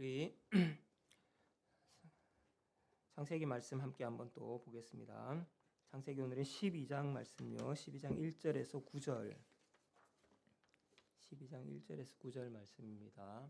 우리 창세기 말씀 함께 한번 또 보겠습니다. 창세기 오늘은 12장 말씀요. 12장 1절에서 9절. 12장 1절에서 9절 말씀입니다.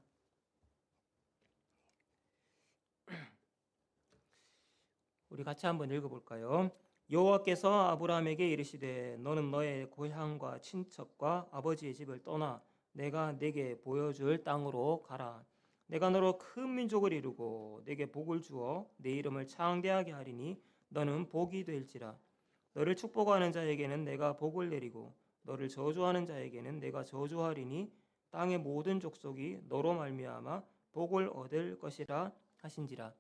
우리 같이 한번 읽어볼까요? 여호와께서 아브라함에게 이르시되 너는 너의 고향과 친척과 아버지의 집을 떠나 내가 네게 보여줄 땅으로 가라. 내가 너로 큰 민족을 이루고 네게 복을 주어 네 이름을 창대하게 하리니 너는 복이 될지라. 너를 축복하는 자에게는 내가 복을 내리고 너를 저주하는 자에게는 내가 저주하리니 땅의 모든 족속이 너로 말미암아 복을 얻을 것이라 하신지라.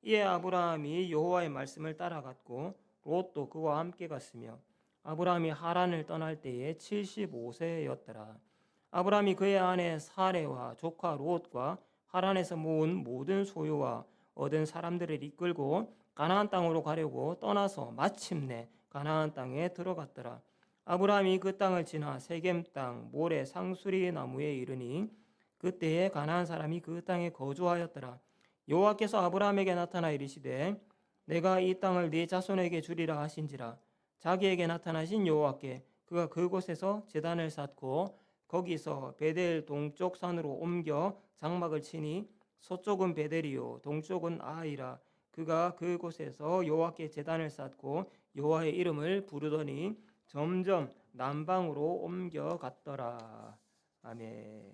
이에 아브라함이 여호와의 말씀을 따라갔고 롯도 그와 함께 갔으며 아브라함이 하란을 떠날 때에 75세였더라. 아브라함이 그의 아내 사레와 조카 롯과 하란에서 모은 모든 소유와 얻은 사람들을 이끌고 가나안 땅으로 가려고 떠나서 마침내 가나안 땅에 들어갔더라. 아브라함이 그 땅을 지나 세겜 땅 모래 상수리 나무에 이르니 그때에 가나안 사람이 그 땅에 거주하였더라. 여호와께서 아브라함에게 나타나 이르시되 내가 이 땅을 네 자손에게 주리라 하신지라. 자기에게 나타나신 여호와께 그가 그곳에서 제단을 쌓고 거기서 베델 동쪽 산으로 옮겨 장막을 치니 서쪽은 베델이요 동쪽은 아이라. 그가 그곳에서 여호와께 제단을 쌓고 여호와의 이름을 부르더니 점점 남방으로 옮겨갔더라. 아멘.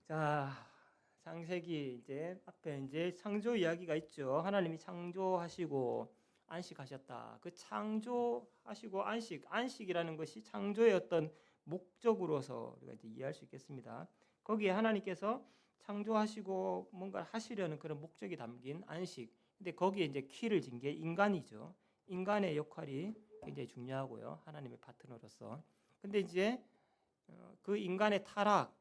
자, 창세기 이제 앞에 이제 창조 이야기가 있죠. 하나님이 창조하시고 안식하셨다. 그 창조하시고 안식이라는 것이 창조의 어떤 목적으로서 우리가 이제 이해할 수 있겠습니다. 거기에 하나님께서 창조하시고 뭔가를 하시려는 그런 목적이 담긴 안식. 근데 거기에 이제 키를 진 게 인간이죠. 인간의 역할이 굉장히 중요하고요. 하나님의 파트너로서. 근데 이제 그 인간의 타락,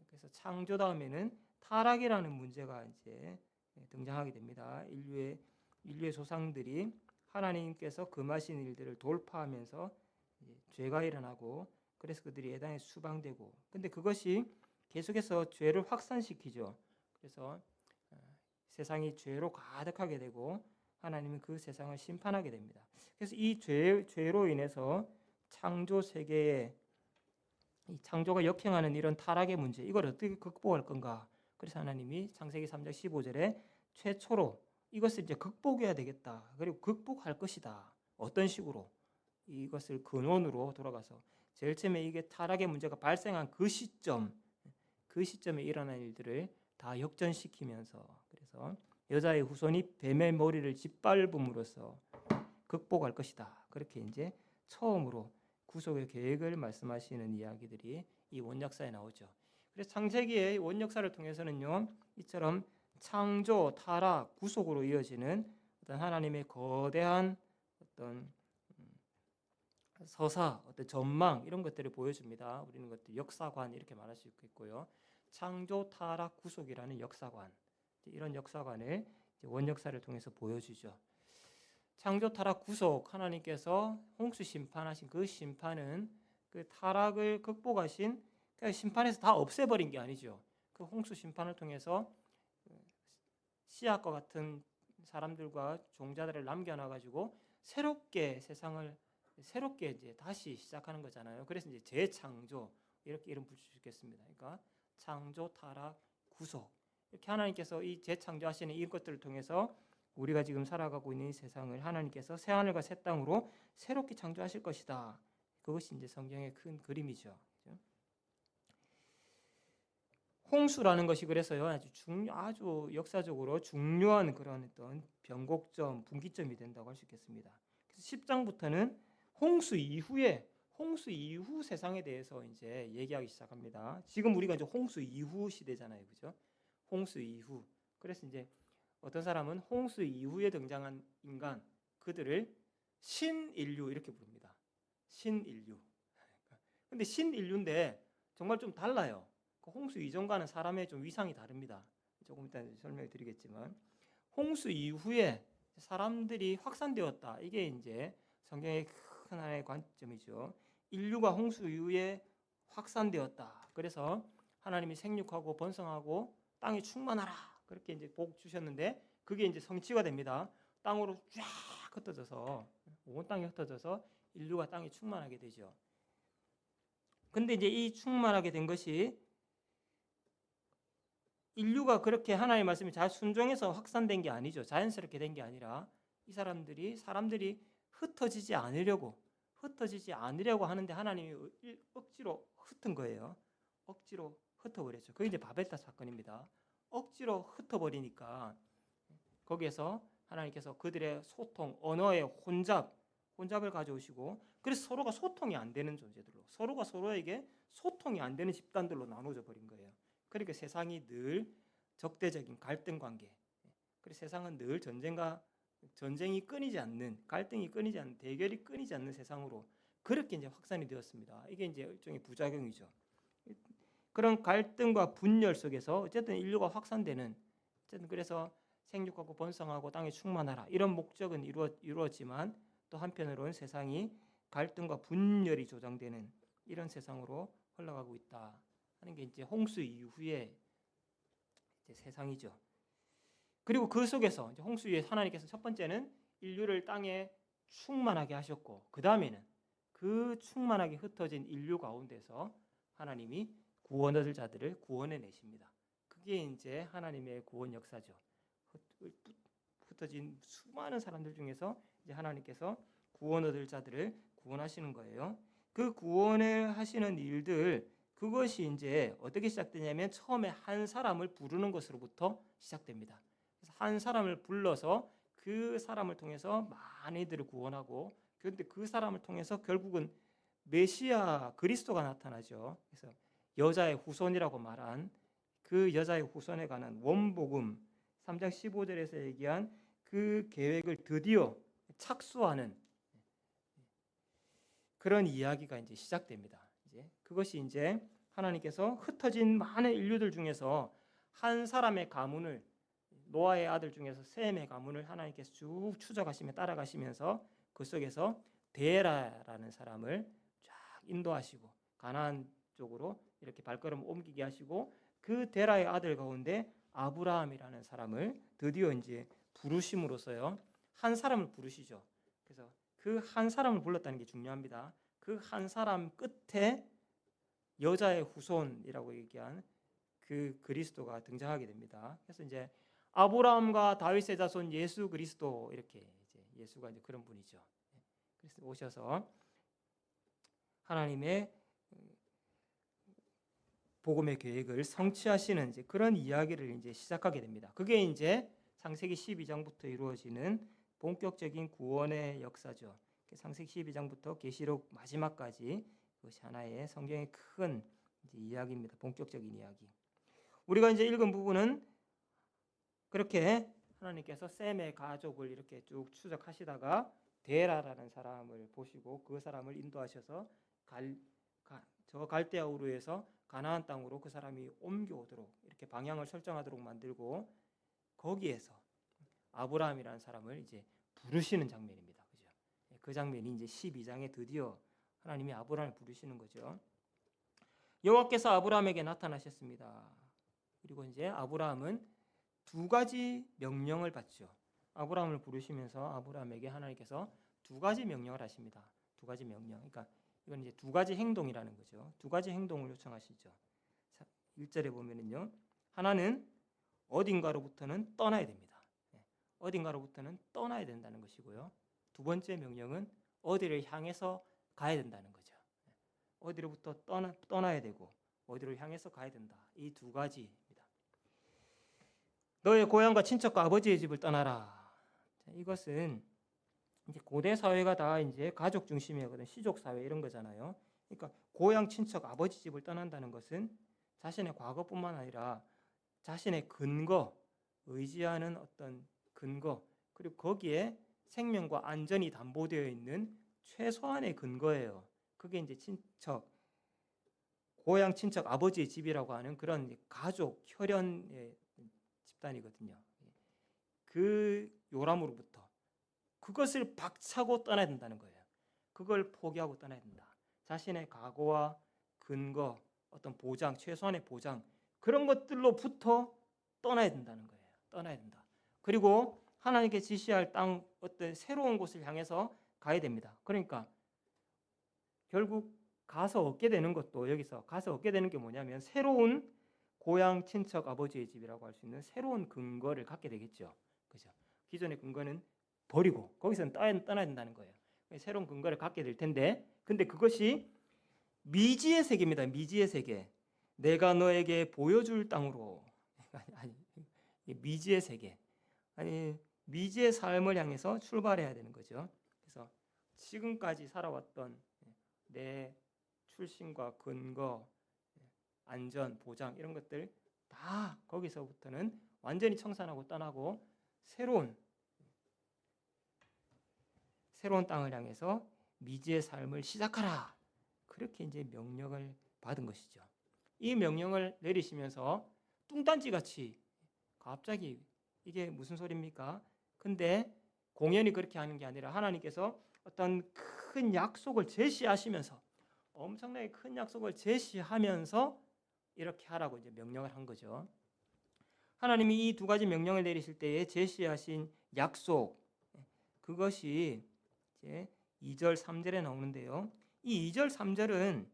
그래서 창조 다음에는 타락이라는 문제가 이제 등장하게 됩니다. 인류의 조상들이 하나님께서 금하신 일들을 돌파하면서 죄가 일어나고 그래서 그들이 예단에 수방되고 근데 그것이 계속해서 죄를 확산시키죠. 그래서 세상이 죄로 가득하게 되고 하나님은 그 세상을 심판하게 됩니다. 그래서 이 죄로 인해서 창조 세계에 이 창조가 역행하는 이런 타락의 문제 이걸 어떻게 극복할 건가? 그래서 하나님이 창세기 3장 15절에 최초로 이것을 이제 극복해야 되겠다. 그리고 극복할 것이다. 어떤 식으로? 이것을 근원으로 돌아가서 제일 처음에 이게 타락의 문제가 발생한 그 시점에 일어난 일들을 다 역전시키면서 그래서 여자의 후손이 뱀의 머리를 짓밟음으로써 극복할 것이다. 그렇게 이제 처음으로 구속의 계획을 말씀하시는 이야기들이 이 원역사에 나오죠. 그래서 창세기의 원역사를 통해서는요, 이처럼 창조, 타락, 구속으로 이어지는 어떤 하나님의 거대한 어떤 서사, 어떤 전망 이런 것들을 보여줍니다. 우리는 것들 역사관 이렇게 말할 수 있겠고요. 창조, 타락, 구속이라는 역사관 이런 역사관을 원역사를 통해서 보여주죠. 창조, 타락, 구속 하나님께서 홍수 심판하신 그 심판은 그 타락을 극복하신 그 심판에서 다 없애버린 게 아니죠. 그 홍수 심판을 통해서 씨앗과 같은 사람들과 종자들을 남겨놔가지고 새롭게 세상을 새롭게 이제 다시 시작하는 거잖아요. 그래서 이제 재창조 이렇게 이름 붙일 수 있겠습니다. 그러니까 창조, 타락, 구속 이렇게 하나님께서 이 재창조하시는 이것들을 통해서 우리가 지금 살아가고 있는 이 세상을 하나님께서 새 하늘과 새 땅으로 새롭게 창조하실 것이다. 그것이 이제 성경의 큰 그림이죠. 홍수라는 것이 그래서요 아주 역사적으로 중요한 그런 어떤 변곡점, 분기점이 된다고 할 수 있겠습니다. 그래서 10장부터는 홍수 이후 세상에 대해서 이제 얘기하기 시작합니다. 지금 우리가 이제 홍수 이후 시대잖아요, 그죠? 홍수 이후. 그래서 이제 어떤 사람은 홍수 이후에 등장한 인간, 그들을 신인류 이렇게 부릅니다. 신인류. 근데 신인류인데 정말 좀 달라요. 홍수 이전과는 사람의 좀 위상이 다릅니다. 조금 이따 설명해 드리겠지만 홍수 이후에 사람들이 확산되었다. 이게 이제 성경의 큰 하나의 관점이죠. 인류가 홍수 이후에 확산되었다. 그래서 하나님이 생육하고 번성하고 땅이 충만하라 그렇게 이제 복 주셨는데 그게 이제 성취가 됩니다. 땅으로 쫙 흩어져서 온 땅이 흩어져서 인류가 땅이 충만하게 되죠. 근데 이제 이 충만하게 된 것이 인류가 그렇게 하나님의 말씀에 잘 순종해서 확산된 게 아니죠. 자연스럽게 된 게 아니라 이 사람들이 흩어지지 않으려고 하는데 하나님이 억지로 흩은 거예요. 억지로 흩어버렸죠. 그게 이제 바벨탑 사건입니다. 억지로 흩어버리니까 거기에서 하나님께서 그들의 소통, 언어의 혼잡을 가져오시고 그래서 서로가 소통이 안 되는 존재들로 서로가 서로에게 소통이 안 되는 집단들로 나눠져 버린 거예요. 그러니까 세상이 늘 적대적인 갈등 관계. 그래서 세상은 늘 전쟁이 끊이지 않는, 갈등이 끊이지 않는, 대결이 끊이지 않는 세상으로 그렇게 이제 확산이 되었습니다. 이게 이제 일종의 부작용이죠. 그런 갈등과 분열 속에서 어쨌든 인류가 확산되는, 어쨌든 그래서 생육하고 번성하고 땅에 충만하라 이런 목적은 이루었지만 또 한편으로는 세상이 갈등과 분열이 조장되는 이런 세상으로 흘러가고 있다 하는 게 이제 홍수 이후의 이제 세상이죠. 그리고 그 속에서 이제 홍수 이후에 하나님께서 첫 번째는 인류를 땅에 충만하게 하셨고 그 다음에는 그 충만하게 흩어진 인류 가운데서 하나님이 구원 얻을 자들을 구원해 내십니다. 그게 이제 하나님의 구원 역사죠. 흩어진 수많은 사람들 중에서 이제 하나님께서 구원 얻을 자들을 구원하시는 거예요. 그 구원을 하시는 일들 그것이 이제 어떻게 시작되냐면 처음에 한 사람을 부르는 것으로부터 시작됩니다. 그래서 한 사람을 불러서 그 사람을 통해서 많이들을 구원하고 그런데 그 사람을 통해서 결국은 메시아 그리스도가 나타나죠. 그래서 여자의 후손이라고 말한 그 여자의 후손에 관한 원복음 3장 15절에서 얘기한 그 계획을 드디어 착수하는 그런 이야기가 이제 시작됩니다. 이제 그것이 이제 하나님께서 흩어진 많은 인류들 중에서 한 사람의 가문을 노아의 아들 중에서 셈의 가문을 하나님께서 쭉 추적하시며 따라가시면서 그 속에서 데라라는 사람을 쫙 인도하시고 가나안 쪽으로 이렇게 발걸음을 옮기게 하시고 그 데라의 아들 가운데 아브라함이라는 사람을 드디어 이제 부르심으로써요. 한 사람을 부르시죠. 그래서 그 한 사람을 불렀다는 게 중요합니다. 그 한 사람 끝에 여자의 후손이라고 얘기한 그 그리스도가 등장하게 됩니다. 그래서 이제 아브라함과 다윗의 자손 예수 그리스도 이렇게 이제 예수가 이제 그런 분이죠. 그래서 오셔서 하나님의 복음의 계획을 성취하시는 이제 그런 이야기를 이제 시작하게 됩니다. 그게 이제 창세기 12장부터 이루어지는 본격적인 구원의 역사죠. 창세기 12장부터 계시록 마지막까지 그것이 하나의 성경의 큰 이제 이야기입니다. 본격적인 이야기. 우리가 이제 읽은 부분은 그렇게 하나님께서 셈의 가족을 이렇게 쭉 추적하시다가 데라라는 사람을 보시고 그 사람을 인도하셔서 저 갈대아 우르에서 가나안 땅으로 그 사람이 옮겨오도록 이렇게 방향을 설정하도록 만들고 거기에서 아브라함이라는 사람을 이제 부르시는 장면입니다. 그죠? 그 장면이 이제 12장에 드디어 하나님이 아브라함을 부르시는 거죠. 여호와께서 아브라함에게 나타나셨습니다. 그리고 이제 아브라함은 두 가지 명령을 받죠. 아브라함을 부르시면서 아브라함에게 하나님께서 두 가지 명령을 하십니다. 두 가지 명령. 그러니까 이건 이제 두 가지 행동이라는 거죠. 두 가지 행동을 요청하시죠. 1절에 보면은요. 하나는 어딘가로부터는 떠나야 됩니다. 어딘가로부터는 떠나야 된다는 것이고요. 두 번째 명령은 어디를 향해서 가야 된다는 거죠. 어디로부터 떠나야 되고 어디로 향해서 가야 된다. 이 두 가지입니다. 너의 고향과 친척과 아버지의 집을 떠나라. 이것은 이제 고대 사회가 다 이제 가족 중심이거든. 시족 사회 이런 거잖아요. 그러니까 고향, 친척, 아버지 집을 떠난다는 것은 자신의 과거뿐만 아니라 자신의 근거, 의지하는 어떤 근거, 그리고 거기에 생명과 안전이 담보되어 있는 최소한의 근거예요. 그게 이제 친척, 고향, 친척, 아버지의 집이라고 하는 그런 가족, 혈연의 집단이거든요. 그 요람으로부터 그것을 박차고 떠나야 된다는 거예요. 그걸 포기하고 떠나야 된다. 자신의 각오와 근거, 어떤 보장, 최소한의 보장 그런 것들로부터 떠나야 된다는 거예요. 떠나야 된다. 그리고 하나님께 지시할 땅 어떤 새로운 곳을 향해서 가야 됩니다. 그러니까 결국 가서 얻게 되는 것도 여기서 가서 얻게 되는 게 뭐냐면 새로운 고향 친척 아버지의 집이라고 할 수 있는 새로운 근거를 갖게 되겠죠. 그죠? 기존의 근거는 버리고 거기서는 떠나야 된다는 거예요. 새로운 근거를 갖게 될 텐데 근데 그것이 미지의 세계입니다. 미지의 세계. 내가 너에게 보여줄 땅으로 아니 미지의 세계. 아니 미지의 삶을 향해서 출발해야 되는 거죠. 그래서 지금까지 살아왔던 내 출신과 근거, 안전, 보장 이런 것들 다 거기서부터는 완전히 청산하고 떠나고 새로운 땅을 향해서 미지의 삶을 시작하라. 그렇게 이제 명령을 받은 것이죠. 이 명령을 내리시면서 뚱딴지 같이 갑자기 이게 무슨 소리입니까? 근데 공연히 그렇게 하는 게 아니라 하나님께서 어떤 큰 약속을 제시하시면서 엄청나게 큰 약속을 제시하면서 이렇게 하라고 이제 명령을 한 거죠. 하나님이 이 두 가지 명령을 내리실 때에 제시하신 약속 그것이 이제 2절, 3절에 나오는데요. 이 2절, 3절은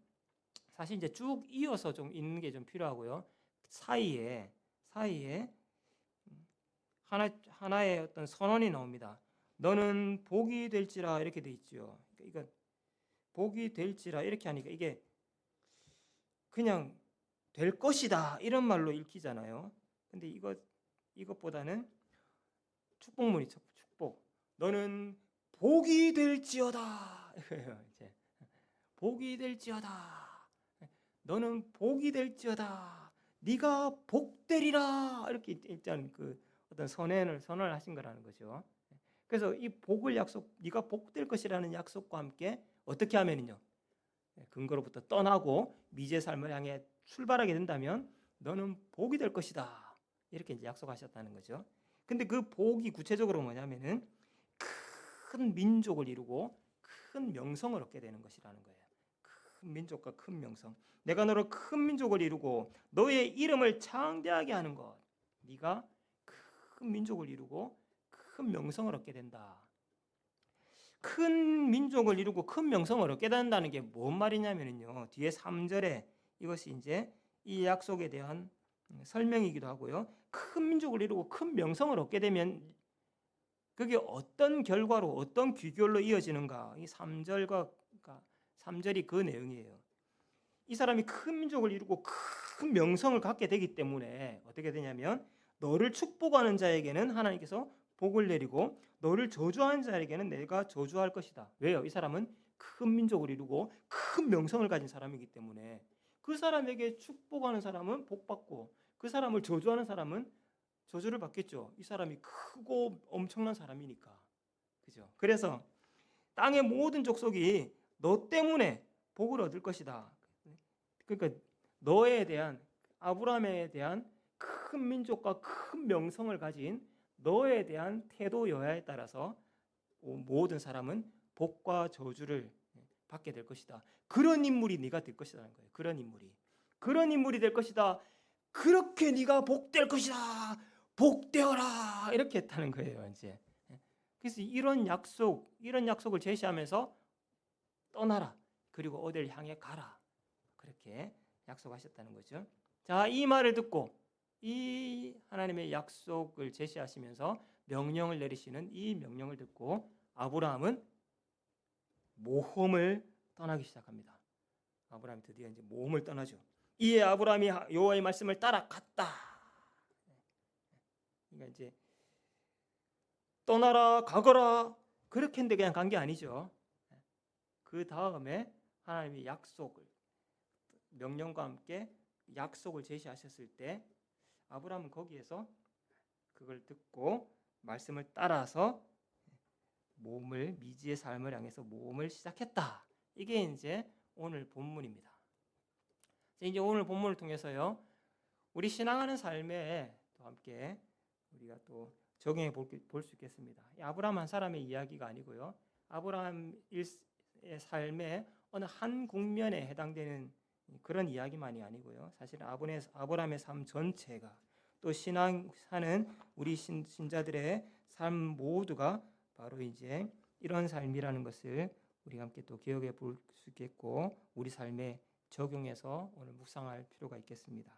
사실 이제 쭉 이어서 좀 있는 게 좀 필요하고요. 사이에 하나의 어떤 선언이 나옵니다. 너는 복이 될지라 이렇게 돼 있죠. 이거 복이 될지라 이렇게 하니까 이게 그냥 될 것이다 이런 말로 읽히잖아요. 근데 이것보다는 축복문이죠. 축복. 너는 복이 될지어다. 이제 복이 될지어다. 너는 복이 될지어다. 네가 복되리라. 이렇게 일단 그 어떤 선언을 하신 거라는 거죠. 그래서 이 복을 약속, 네가 복될 것이라는 약속과 함께 어떻게 하면은요? 근거로부터 떠나고 미지의 삶을 향해 출발하게 된다면 너는 복이 될 것이다. 이렇게 이제 약속하셨다는 거죠. 근데 그 복이 구체적으로 뭐냐면은 큰 민족을 이루고 큰 명성을 얻게 되는 것이라는 거예요. 큰 민족과 큰 명성. 내가 너로 큰 민족을 이루고 너의 이름을 창대하게 하는 것. 네가 큰 민족을 이루고 큰 명성을 얻게 된다. 큰 민족을 이루고 큰 명성을 얻게 된다는 게 뭔 말이냐면요. 뒤에 3절에 이것이 이제 이 약속에 대한 설명이기도 하고요. 큰 민족을 이루고 큰 명성을 얻게 되면 그게 어떤 결과로 어떤 귀결로 이어지는가? 이 3절이 그 내용이에요. 이 사람이 큰 민족을 이루고 큰 명성을 갖게 되기 때문에 어떻게 되냐면 너를 축복하는 자에게는 하나님께서 복을 내리고 너를 저주하는 자에게는 내가 저주할 것이다. 왜요? 이 사람은 큰 민족을 이루고 큰 명성을 가진 사람이기 때문에 그 사람에게 축복하는 사람은 복 받고 그 사람을 저주하는 사람은 저주를 받겠죠. 이 사람이 크고 엄청난 사람이니까. 그죠? 그래서 땅의 모든 족속이 너 때문에 복을 얻을 것이다. 그러니까 너에 대한 아브라함에 대한 큰 민족과 큰 명성을 가진 너에 대한 태도 여하에 따라서 모든 사람은 복과 저주를 받게 될 것이다. 그런 인물이 네가 될 것이라는 거예요. 그런 인물이 될 것이다. 그렇게 네가 복될 것이다. 복되어라. 이렇게 했다는 거예요, 이제. 그래서 이런 약속을 제시하면서 떠나라. 그리고 어디를 향해 가라. 그렇게 약속하셨다는 거죠. 자, 이 말을 듣고 이 하나님의 약속을 제시하시면서 명령을 내리시는 이 명령을 듣고 아브라함은 모험을 떠나기 시작합니다. 아브라함이 드디어 이제 모험을 떠나죠. 이에 아브라함이 여호와의 말씀을 따라갔다. 그러니까 이제 떠나라 가거라 그렇게 했는데 그냥 간 게 아니죠. 그 다음에 하나님이 명령과 함께 약속을 제시하셨을 때 아브라함은 거기에서 그걸 듣고 말씀을 따라서 미지의 삶을 향해서 모험을 시작했다. 이게 이제 오늘 본문입니다. 이제 오늘 본문을 통해서요, 우리 신앙하는 삶에 또 함께 우리가 또 적용해 볼 수 있겠습니다. 아브라함 한 사람의 이야기가 아니고요, 아브라함의 삶의 어느 한 국면에 해당되는 그런 이야기만이 아니고요, 사실은 아브라함의 삶 전체가 또 신앙하는 우리 신자들의 삶 모두가 바로 이제 이런 삶이라는 것을 우리가 함께 또 기억해 볼 수 있겠고 우리 삶에 적용해서 오늘 묵상할 필요가 있겠습니다.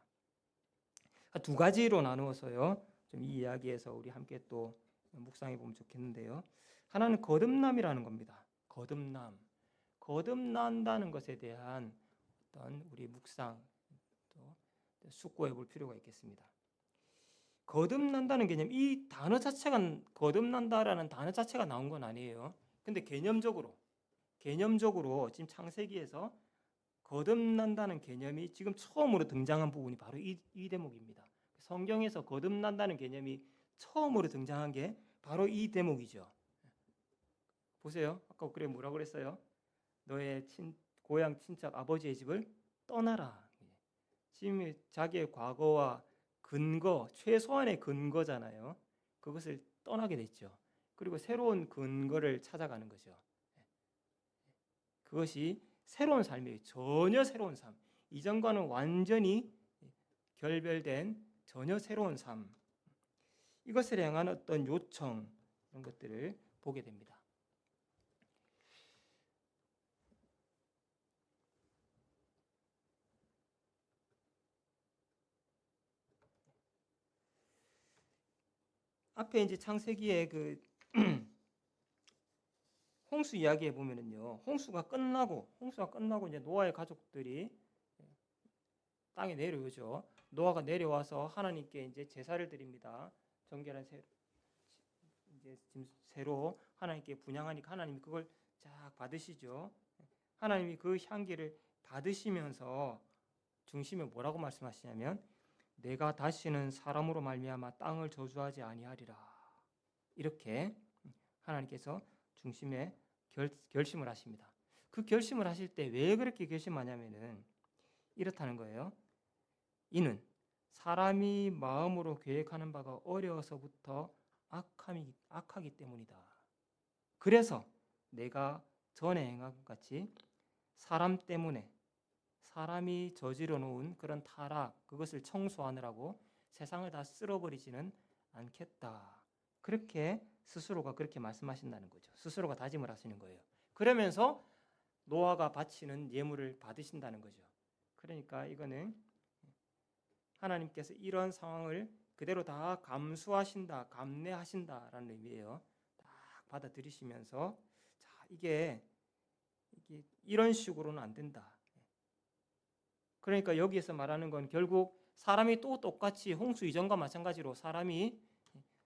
두 가지로 나누어서요. 좀 이 이야기에서 우리 함께 또 묵상해 보면 좋겠는데요. 하나는 거듭남이라는 겁니다. 거듭난다는 것에 대한 어떤 우리 묵상 또 숙고해 볼 필요가 있겠습니다. 거듭난다는 개념, 이 단어 자체가 거듭난다라는 단어 자체가 나온 건 아니에요. 근데 개념적으로 지금 창세기에서 거듭난다는 개념이 지금 처음으로 등장한 부분이 바로 이 대목입니다. 성경에서 거듭난다는 개념이 처음으로 등장한 게 바로 이 대목이죠. 보세요. 아까 그래 뭐라고 그랬어요? 너의 고향 친척 아버지의 집을 떠나라. 지금 자기의 과거와 근거, 최소한의 근거잖아요. 그것을 떠나게 됐죠. 그리고 새로운 근거를 찾아가는 거죠. 그것이 새로운 삶이에요. 전혀 새로운 삶. 이전과는 완전히 결별된 전혀 새로운 삶. 이것을 향한 어떤 요청 이런 것들을 보게 됩니다. 앞에 이제 창세기의 그 홍수 이야기에 보면은요. 홍수가 끝나고 이제 노아의 가족들이 땅에 내려오죠. 노아가 내려와서 하나님께 이제 제사를 드립니다. 정결한 이제 지금 새로 하나님께 분향하니까 하나님이 그걸 쫙 받으시죠. 하나님이 그 향기를 받으시면서 중심에 뭐라고 말씀하시냐면 내가 다시는 사람으로 말미암아 땅을 저주하지 아니하리라. 이렇게 하나님께서 중심에 결심을 하십니다. 그 결심을 하실 때 왜 그렇게 결심하냐면은 이렇다는 거예요. 이는 사람이 마음으로 계획하는 바가 어려서부터 악하기 때문이다. 그래서 내가 전에 행한 것 같이 사람 때문에 사람이 저지러 놓은 그런 타락 그것을 청소하느라고 세상을 다 쓸어버리지는 않겠다. 그렇게 스스로가 그렇게 말씀하신다는 거죠. 스스로가 다짐을 하시는 거예요. 그러면서 노아가 바치는 예물을 받으신다는 거죠. 그러니까 이거는 하나님께서 이런 상황을 그대로 다 감수하신다, 감내하신다라는 의미예요. 딱 받아들이시면서 자, 이게 이런 식으로는 안 된다. 그러니까 여기에서 말하는 건 결국 사람이 또 똑같이 홍수 이전과 마찬가지로 사람이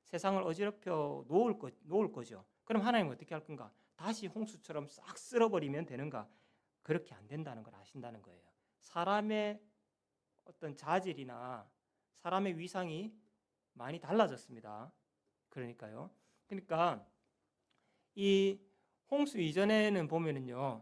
세상을 어지럽혀 놓을 거죠. 그럼 하나님은 어떻게 할 건가? 다시 홍수처럼 싹 쓸어버리면 되는가? 그렇게 안 된다는 걸 아신다는 거예요. 사람의 어떤 자질이나 사람의 위상이 많이 달라졌습니다. 그러니까 이 홍수 이전에는 보면은요.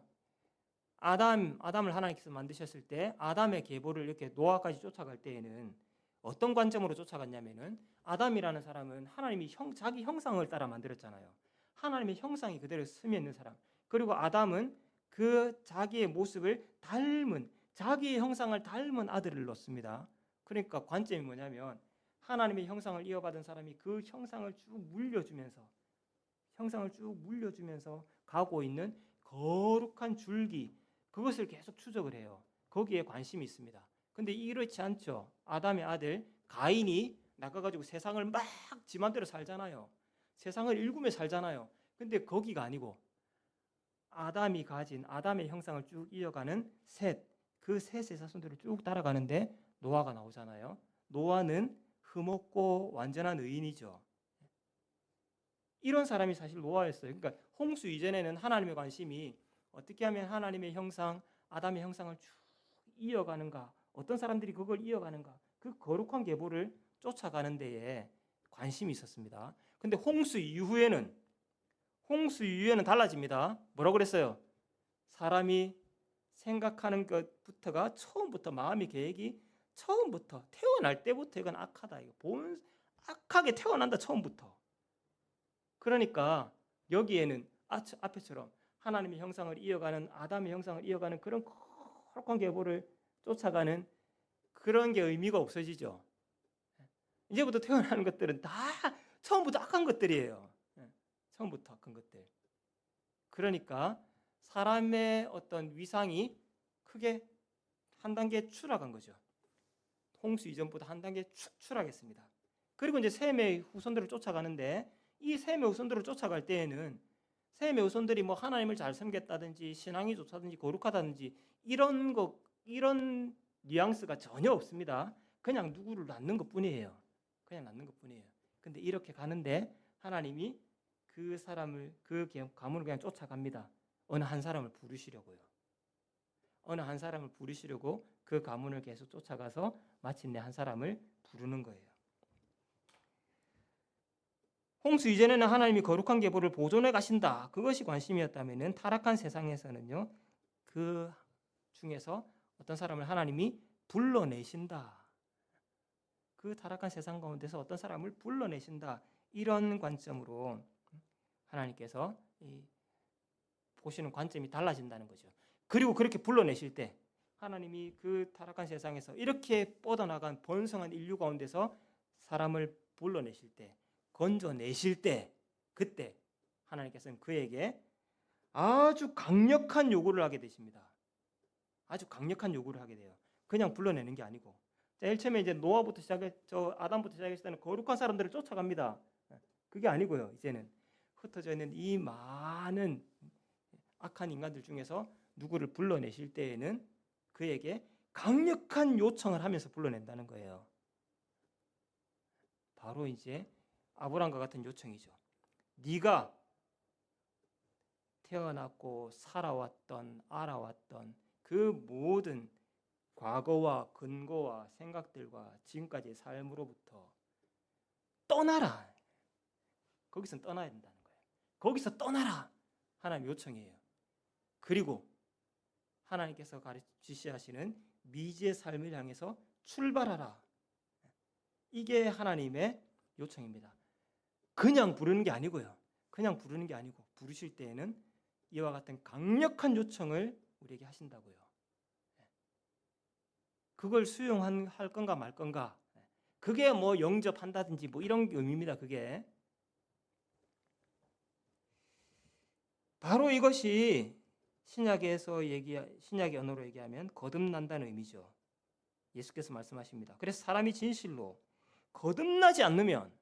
아담을 하나님께서 만드셨을 때 아담의 계보를 이렇게 노아까지 쫓아갈 때에는 어떤 관점으로 쫓아갔냐면은 아담이라는 사람은 하나님이 자기 형상을 따라 만들었잖아요. 하나님의 형상이 그대로 스며 있는 사람. 그리고 아담은 그 자기의 모습을 닮은 자기의 형상을 닮은 아들을 낳습니다. 그러니까 관점이 뭐냐면 하나님의 형상을 이어받은 사람이 그 형상을 쭉 물려주면서 가고 있는 거룩한 줄기 그것을 계속 추적을 해요. 거기에 관심이 있습니다. 근데 이렇지 않죠. 아담의 아들 가인이 나가가지고 세상을 막 지 맘대로 살잖아요. 세상을 일구며 살잖아요. 근데 거기가 아니고 아담이 가진 아담의 형상을 쭉 이어가는 그 셋의 자손들을 쭉 따라가는데 노아가 나오잖아요. 노아는 흠없고 완전한 의인이죠. 이런 사람이 사실 노아였어요. 그러니까 홍수 이전에는 하나님의 관심이 어떻게 하면 하나님의 형상, 아담의 형상을 쭉 이어가는가, 어떤 사람들이 그걸 이어가는가, 그 거룩한 계보를 쫓아가는 데에 관심이 있었습니다. 근데 홍수 이후에는 달라집니다. 뭐라고 그랬어요? 사람이 생각하는 것부터가 처음부터 마음의 계획이 처음부터 태어날 때부터 이건 악하다. 이거 악하게 태어난다 처음부터. 그러니까 여기에는 앞에처럼 하나님의 형상을 이어가는 아담의 형상을 이어가는 그런 거룩한 계보를 쫓아가는 그런 게 의미가 없어지죠. 이제부터 태어나는 것들은 다 처음부터 악한 것들이에요. 처음부터 악한 것들. 그러니까 사람의 어떤 위상이 크게 한 단계 추락한 거죠. 홍수 이전보다 한 단계 추락했습니다. 그리고 이제 셈의 후손들을 쫓아가는데, 이 셈의 후손들을 쫓아갈 때에는 셈의 후손들이 뭐 하나님을 잘 섬겼다든지 신앙이 좋다든지 거룩하다든지 이런 뉘앙스가 전혀 없습니다. 그냥 누구를 낳는 것뿐이에요. 그냥 낳는 것뿐이에요. 근데 이렇게 가는데 하나님이 그 사람을, 그 가문을 그냥 쫓아갑니다. 어느 한 사람을 부르시려고요. 어느 한 사람을 부르시려고 그 가문을 계속 쫓아가서 마침내 한 사람을 부르는 거예요. 홍수 이전에는 하나님이 거룩한 계보를 보존해 가신다. 그것이 관심이었다면은 타락한 세상에서는요, 그 중에서 어떤 사람을 하나님이 불러내신다. 그 타락한 세상 가운데서 어떤 사람을 불러내신다. 이런 관점으로 하나님께서 보시는 관점이 달라진다는 거죠. 그리고 그렇게 불러내실 때 하나님이 그 타락한 세상에서 이렇게 뻗어나간 번성한 인류 가운데서 사람을 불러내실 때, 건져내실 때, 그때 하나님께서는 그에게 아주 강력한 요구를 하게 되십니다. 아주 강력한 요구를 하게 돼요. 그냥 불러내는 게 아니고, 제일 처음에 이제 노아부터 아담부터 시작했을 때는 거룩한 사람들을 쫓아갑니다. 그게 아니고요. 이제는 흩어져 있는 이 많은 악한 인간들 중에서 누구를 불러내실 때에는 그에게 강력한 요청을 하면서 불러낸다는 거예요. 바로 이제 아브라함과 같은 요청이죠. 네가 태어났고 살아왔던, 알아왔던 그 모든 과거와 근거와 생각들과 지금까지의 삶으로부터 떠나라. 거기서 떠나야 된다는 거예요. 거기서 떠나라. 하나님 요청이에요. 그리고 하나님께서 지시하시는 미지의 삶을 향해서 출발하라. 이게 하나님의 요청입니다. 그냥 부르는 게 아니고요. 그냥 부르는 게 아니고 부르실 때에는 이와 같은 강력한 요청을 우리에게 하신다고요. 그걸 수용할 건가 말 건가. 그게 뭐 영접한다든지 뭐 이런 의미입니다. 그게 바로 이것이 신약의 언어로 얘기하면 거듭난다는 의미죠. 예수께서 말씀하십니다. 그래서 사람이 진실로 거듭나지 않으면,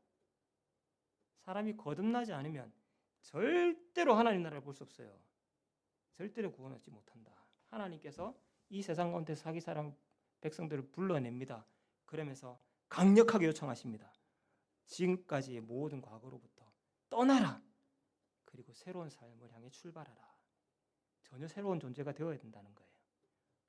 사람이 거듭나지 않으면 절대로 하나님 나라를 볼 수 없어요. 절대로 구원 얻지 못한다. 하나님께서 이 세상 가운데 자기 사람 백성들을 불러냅니다. 그러면서 강력하게 요청하십니다. 지금까지의 모든 과거로부터 떠나라. 그리고 새로운 삶을 향해 출발하라. 전혀 새로운 존재가 되어야 된다는 거예요.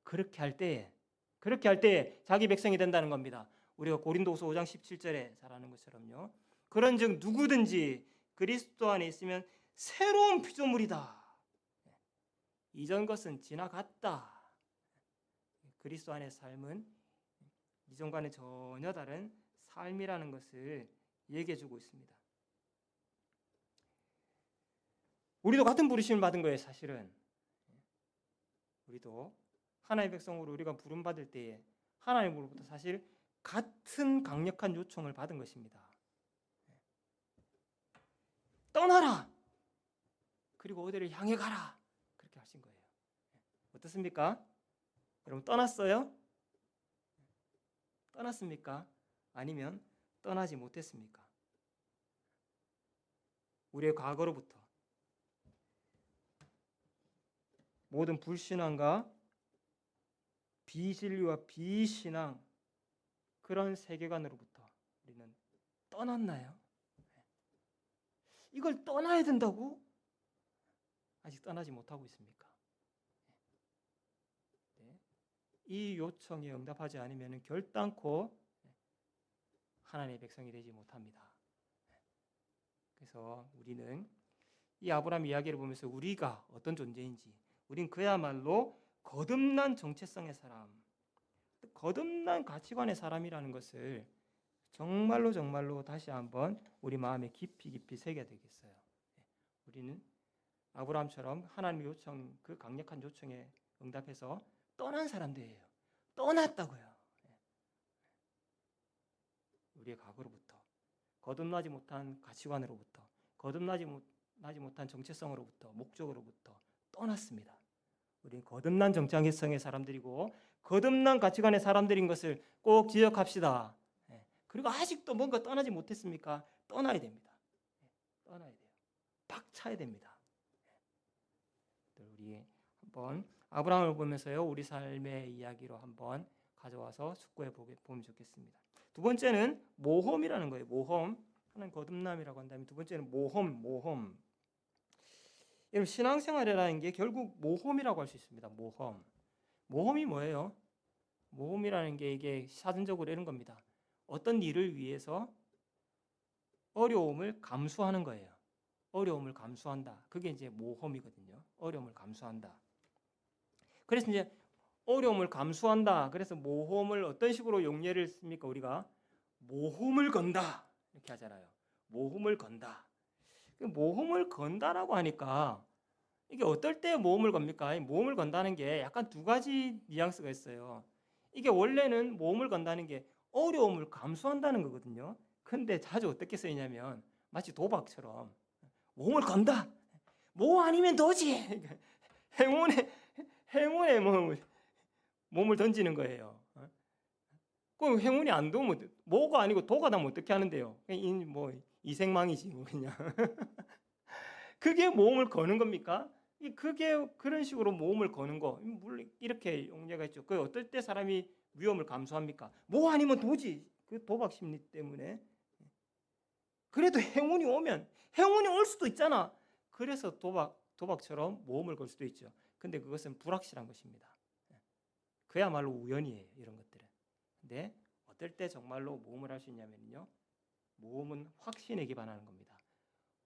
그렇게 할 때에 자기 백성이 된다는 겁니다. 우리가 고린도후서 5장 17절에 잘 아는 것처럼요. 그런즉 누구든지 그리스도 안에 있으면 새로운 피조물이다. 이전 것은 지나갔다. 그리스도 안의 삶은 이전과는 전혀 다른 삶이라는 것을 얘기해 주고 있습니다. 우리도 같은 부르심을 받은 거예요. 사실은 우리도 하나님의 백성으로 우리가 부름받을 때에 하나님으로부터 사실 같은 강력한 요청을 받은 것입니다. 떠나라. 그리고 어디를 향해 가라. 그렇게 하신 거예요. 어떻습니까? 여러분 떠났어요? 떠났습니까? 아니면 떠나지 못했습니까? 우리의 과거로부터 모든 불신앙과 비진리와 비신앙, 그런 세계관으로부터 우리는 떠났나요? 이걸 떠나야 된다고? 아직 떠나지 못하고 있습니까? 이 요청에 응답하지 않으면 결단코 하나님의 백성이 되지 못합니다. 그래서 우리는 이 아브라함 이야기를 보면서 우리가 어떤 존재인지, 우린 그야말로 거듭난 정체성의 사람, 거듭난 가치관의 사람이라는 것을 정말로 다시 한번 우리 마음에 깊이 새겨야 되겠어요. 우리는 아브라함처럼 하나님의 요청, 그 강력한 요청에 응답해서 떠난 사람들이에요. 떠났다고요. 우리의 과거로부터, 거듭나지 못한 가치관으로부터, 거듭나지 못한 정체성으로부터, 목적으로부터 떠났습니다. 우리는 거듭난 정체성의 사람들이고 거듭난 가치관의 사람들인 것을 꼭 기억합시다. 그리고 아직도 뭔가 떠나지 못했습니까? 떠나야 됩니다. 떠나야 돼요. 박차야 됩니다. 우리 한번 아브라함을 보면서요, 우리 삶의 이야기로 한번 가져와서 숙고해 보면 좋겠습니다. 두 번째는 모험이라는 거예요. 모험. 하나는 거듭남이라고 한다면 두 번째는 모험. 여러분, 신앙생활이라는 게 결국 모험이라고 할 수 있습니다. 모험이 뭐예요? 모험이라는 게 이게 사전적으로 이런 겁니다. 어떤 일을 위해서 어려움을 감수하는 거예요. 어려움을 감수한다. 그게 이제 모험이거든요. 어려움을 감수한다. 그래서 이제 어려움을 감수한다. 그래서 모험을 어떤 식으로 용례를 씁니까? 우리가 모험을 건다 이렇게 하잖아요. 모험을 건다. 모험을 건다라고 하니까 이게 어떨 때 모험을 겁니까? 모험을 건다는 게 약간 두 가지 뉘앙스가 있어요. 이게 원래는 모험을 건다는 게 어려움을 감수한다는 거거든요. 근데 자주 어떻게 쓰이냐면 마치 도박처럼 모험을 건다. 뭐 아니면 도지. 행운에 몸을 던지는 거예요. 그 행운이 안 도면 뭐가 아니고 도가 나면 어떻게 하는데요? 뭐 이생망이지 뭐 그냥. 그게 모험을 거는 겁니까? 그게 그런 식으로 모험을 거는 거 물론 이렇게 용례가 있죠. 그 어떨 때 사람이 위험을 감수합니까? 뭐 아니면 도지. 그 도박 심리 때문에. 그래도 행운이 오면 행운이 올 수도 있잖아. 그래서 도박처럼 모험을 걸 수도 있죠. 근데 그것은 불확실한 것입니다. 그야말로 우연이에요. 이런 것들은. 근데 어떨 때 정말로 모험을 할 수 있냐면요. 모험은 확신에 기반하는 겁니다.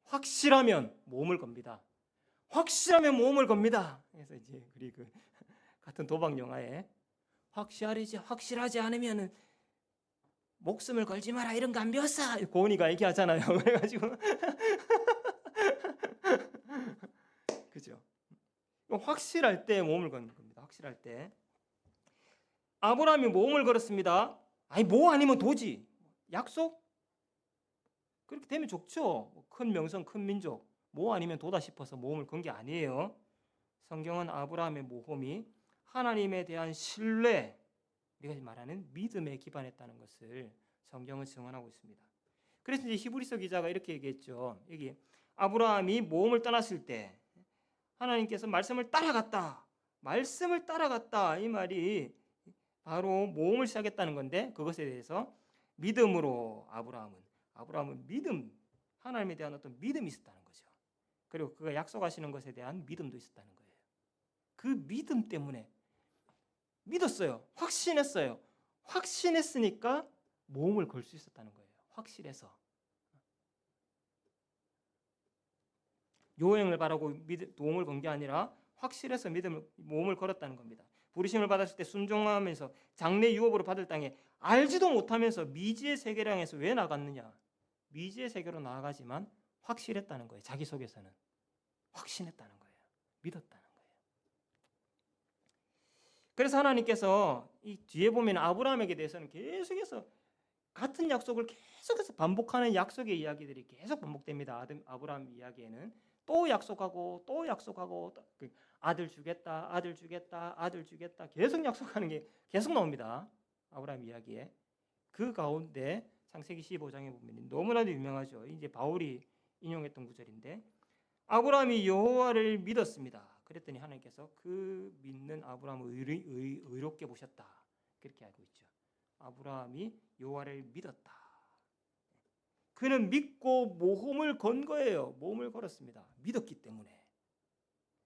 확실하면 모험을 겁니다. 확실하면 모험을 겁니다. 그래서 이제 우리 그 같은 도박 영화에 확실하지 않으면은 목숨을 걸지 마라 이런 거 안 배웠어. 고은이가 얘기하잖아요. 그래가지고 그죠? 확실할 때 모험을 거는 겁니다. 확실할 때 아브라함이 모험을 걸었습니다. 아니 뭐 아니면 도지. 약속? 그렇게 되면 좋죠. 큰 명성, 큰 민족. 뭐 아니면 도다 싶어서 모험을 건 게 아니에요. 성경은 아브라함의 모험이 하나님에 대한 신뢰, 우리가 말하는 믿음에 기반했다는 것을 성경은 증언하고 있습니다. 그래서 이제 히브리서 기자가 이렇게 얘기했죠. 여기 아브라함이 모험을 떠났을 때 하나님께서 말씀을 따라갔다. 말씀을 따라갔다. 이 말이 바로 모험을 시작했다는 건데 그것에 대해서 믿음으로 아브라함은 믿음, 하나님에 대한 어떤 믿음이 있었다는 거죠. 그리고 그가 약속하시는 것에 대한 믿음도 있었다는 거예요. 그 믿음 때문에 믿었어요. 확신했어요. 확신했으니까 모험을 걸 수 있었다는 거예요. 확실해서. 요행을 바라고 모험을 건 게 아니라 확실해서 모험을 걸었다는 겁니다. 부르심을 받았을 때 순종하면서 장래 유업으로 받을 땅에 알지도 못하면서 미지의 세계를 향해서 왜 나갔느냐? 미지의 세계로 나아가지만 확실했다는 거예요. 자기 속에서는 확신했다는 거예요. 믿었다는 거예요. 그래서 하나님께서 이 뒤에 보면 아브라함에게 대해서는 계속해서 같은 약속을 계속해서 반복하는 약속의 이야기들이 계속 반복됩니다. 아브라함 이야기에는 또 약속하고 또 약속하고 아들 주겠다 계속 약속하는 게 계속 나옵니다. 아브라함 이야기에. 그 가운데 창세기 15장에 보면 너무나도 유명하죠. 이제 바울이 인용했던 구절인데 아브라함이 여호와를 믿었습니다. 그랬더니 하나님께서 그 믿는 아브라함을 의롭게 보셨다. 그렇게 알고 있죠. 아브라함이 여호와를 믿었다. 그는 믿고 모험을 건 거예요. 모험을 걸었습니다. 믿었기 때문에.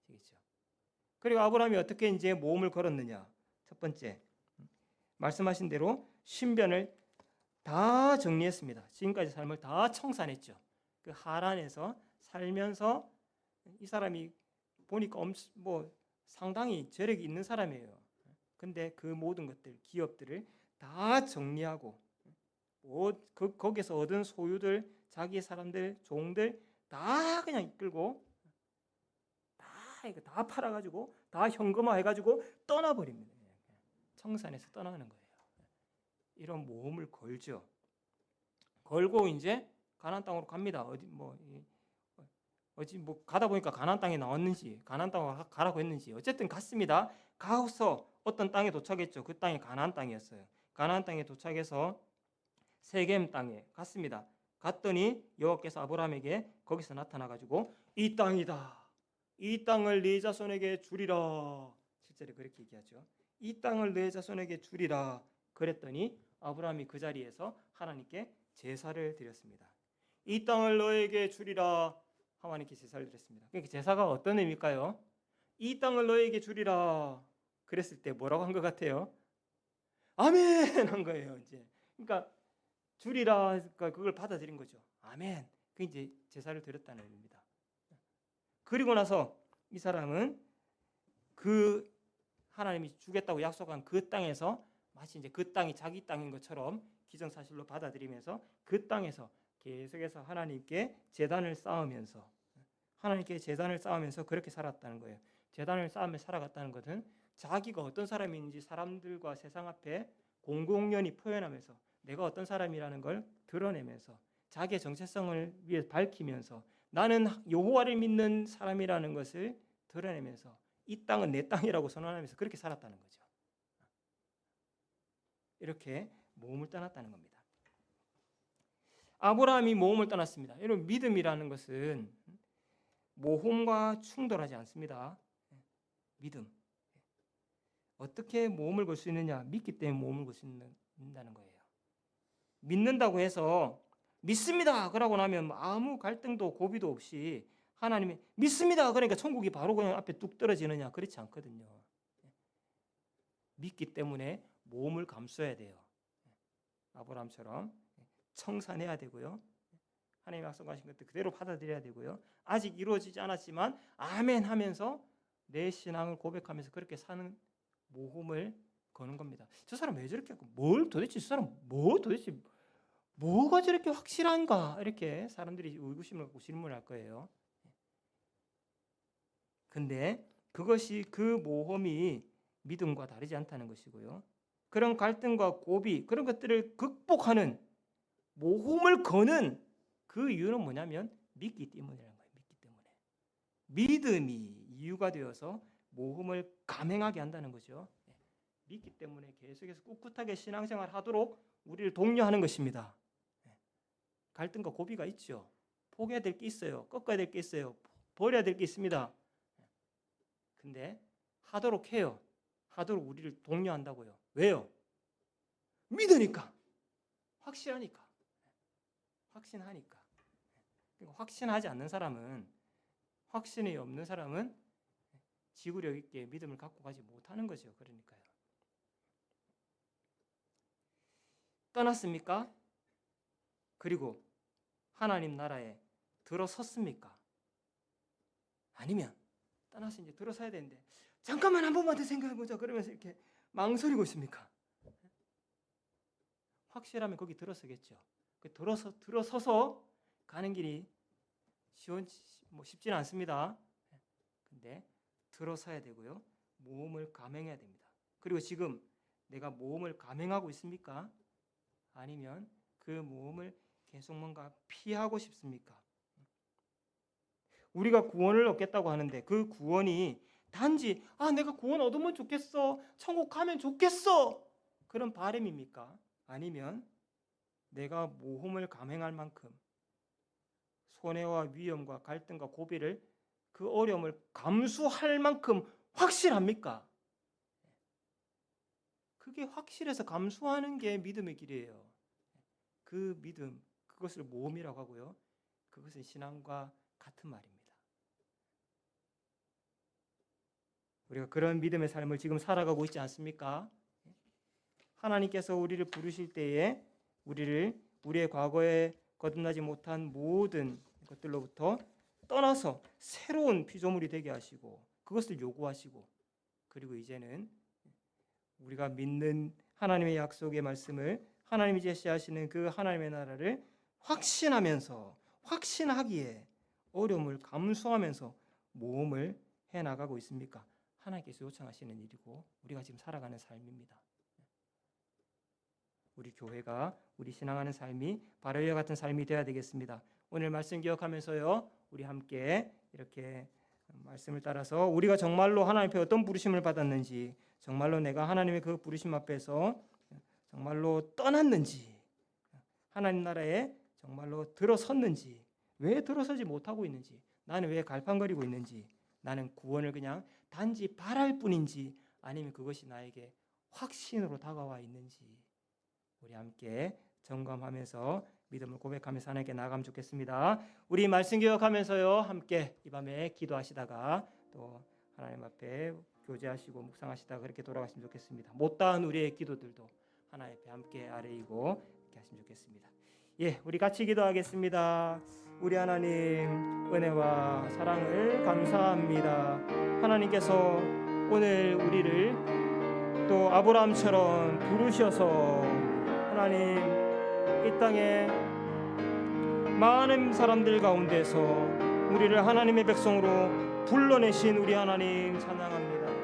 아시겠죠? 그리고 아브라함이 어떻게 이제 모험을 걸었느냐? 첫 번째, 말씀하신 대로 신변을 다 정리했습니다. 지금까지 삶을 다 청산했죠. 그 하란에서 살면서 이 사람이 보니까 상당히 재력이 있는 사람이에요. 근데 그 모든 것들, 기업들을 다 정리하고 거기서 얻은 소유들, 자기 사람들, 종들 다 그냥 이끌고 다 팔아가지고 다 현금화해가지고 떠나버립니다. 청산해서 떠나는 거예요. 이런 모험을 걸죠. 걸고 이제 가나안 땅으로 갑니다. 어디 뭐 가다 보니까 가나안 땅에 나왔는지 가나안 땅으로 가라고 했는지 어쨌든 갔습니다. 가서 어떤 땅에 도착했죠. 그 땅이 가나안 땅이었어요. 가나안 땅에 도착해서 세겜 땅에 갔습니다. 갔더니 여호와께서 아브라함에게 거기서 나타나 가지고 이 땅이다. 이 땅을 네 자손에게 주리라. 실제로 그렇게 얘기하죠. 이 땅을 네 자손에게 주리라. 그랬더니 아브라함이 그 자리에서 하나님께 제사를 드렸습니다. 이 땅을 너에게 주리라. 하나님께 제사를 드렸습니다. 그러니까 제사가 어떤 의미일까요? 이 땅을 너에게 주리라. 그랬을 때 뭐라고 한 것 같아요? 아멘 한 거예요. 이제 그러니까 주리라 그러니까 그걸 받아들인 거죠. 아멘. 그 이제 제사를 드렸다는 의미입니다. 그리고 나서 이 사람은 그 하나님이 주겠다고 약속한 그 땅에서 마치 이제 그 땅이 자기 땅인 것처럼 기정사실로 받아들이면서 그 땅에서 계속해서 하나님께 제단을 쌓으면서 그렇게 살았다는 거예요. 제단을 쌓으며 살아갔다는 것은 자기가 어떤 사람인지 사람들과 세상 앞에 공공연히 표현하면서 내가 어떤 사람이라는 걸 드러내면서 자기의 정체성을 위해 밝히면서 나는 여호와를 믿는 사람이라는 것을 드러내면서 이 땅은 내 땅이라고 선언하면서 그렇게 살았다는 거죠. 이렇게 모험을 떠났다는 겁니다. 아브라함이 모험을 떠났습니다. 여러분 믿음이라는 것은 모험과 충돌하지 않습니다. 믿음. 어떻게 모험을 걸 수 있느냐? 믿기 때문에 모험을 걸 수 있다는 거예요. 믿는다고 해서 믿습니다. 그러고 나면 아무 갈등도 고비도 없이 하나님이 믿습니다. 그러니까 천국이 바로 그냥 앞에 뚝 떨어지느냐? 그렇지 않거든요. 믿기 때문에 모험을 감수해야 돼요. 아브라함처럼 청산해야 되고요. 하나님이 약속하신 것들 그대로 받아들여야 되고요. 아직 이루어지지 않았지만 아멘 하면서 내 신앙을 고백하면서 그렇게 사는 모험을 거는 겁니다. 저 사람 왜 저렇게 하고 도대체 저 사람 도대체 뭐가 저렇게 확실한가? 이렇게 사람들이 의구심을 갖고 질문할 거예요. 근데 그것이 그 모험이 믿음과 다르지 않다는 것이고요. 그런 갈등과 고비 그런 것들을 극복하는 모험을 거는 그 이유는 뭐냐면 믿기 때문이라는 거예요. 믿기 때문에. 믿음이 이유가 되어서 모험을 감행하게 한다는 거죠. 믿기 때문에 계속해서 꿋꿋하게 신앙생활 하도록 우리를 독려하는 것입니다. 갈등과 고비가 있죠. 포기해야 될 게 있어요. 꺾어야 될 게 있어요. 버려야 될 게 있습니다. 근데 하도록 해요. 하도록 우리를 독려한다고요. 왜요? 믿으니까. 확실하니까. 확신하니까. 확신하지 않는 사람은 확신이 없는 사람은 지구력 있게 믿음을 갖고 가지 못하는 거죠. 그러니까요. 떠났습니까? 그리고 하나님 나라에 들어섰습니까? 아니면 떠나서 이제 들어서야 되는데 잠깐만 한 번만 더 생각해보자 그러면서 이렇게 망설이고 있습니까? 확실하면 거기 들어서겠죠. 들어서서 가는 길이 쉽지는 않습니다. 근데 들어서야 되고요. 모험을 감행해야 됩니다. 그리고 지금 내가 모험을 감행하고 있습니까? 아니면 그 모험을 계속 뭔가 피하고 싶습니까? 우리가 구원을 얻겠다고 하는데 그 구원이 단지 내가 구원 얻으면 좋겠어. 천국 가면 좋겠어. 그런 바람입니까? 아니면 내가 모험을 감행할 만큼 손해와 위험과 갈등과 고비를 그 어려움을 감수할 만큼 확실합니까? 그게 확실해서 감수하는 게 믿음의 길이에요. 그 믿음, 그것을 모험이라고 하고요. 그것은 신앙과 같은 말입니다. 우리가 그런 믿음의 삶을 지금 살아가고 있지 않습니까? 하나님께서 우리를 부르실 때에 우리의 과거에 거듭나지 못한 모든 것들로부터 떠나서 새로운 피조물이 되게 하시고 그것을 요구하시고 그리고 이제는 우리가 믿는 하나님의 약속의 말씀을 하나님이 제시하시는 그 하나님의 나라를 확신하기에 어려움을 감수하면서 모험을 해나가고 있습니까? 하나님께서 요청하시는 일이고 우리가 지금 살아가는 삶입니다. 우리 교회가 우리 신앙하는 삶이 바로 이와 같은 삶이 되어야 되겠습니다. 오늘 말씀 기억하면서요, 우리 함께 이렇게 말씀을 따라서 우리가 정말로 하나님 앞에 어떤 부르심을 받았는지, 정말로 내가 하나님의 그 부르심 앞에서 정말로 떠났는지, 하나님 나라에 정말로 들어섰는지, 왜 들어서지 못하고 있는지, 나는 왜 갈팡거리고 있는지, 나는 구원을 그냥 단지 바랄 뿐인지, 아니면 그것이 나에게 확신으로 다가와 있는지, 우리 함께 점검하면서 믿음을 고백하면서 하나님께 나아가면 좋겠습니다. 우리 말씀 기억하면서요, 함께 이 밤에 기도하시다가 또 하나님 앞에 교제하시고 묵상하시다가 그렇게 돌아가시면 좋겠습니다. 못다한 우리의 기도들도 하나님 앞에 함께 아뢰이고 이렇게 하시면 좋겠습니다. 예, 우리 같이 기도하겠습니다. 우리 하나님, 은혜와 사랑을 감사합니다. 하나님께서 오늘 우리를 또 아브라함처럼 부르셔서 하나님 이 땅에 많은 사람들 가운데서 우리를 하나님의 백성으로 불러내신 우리 하나님 찬양합니다.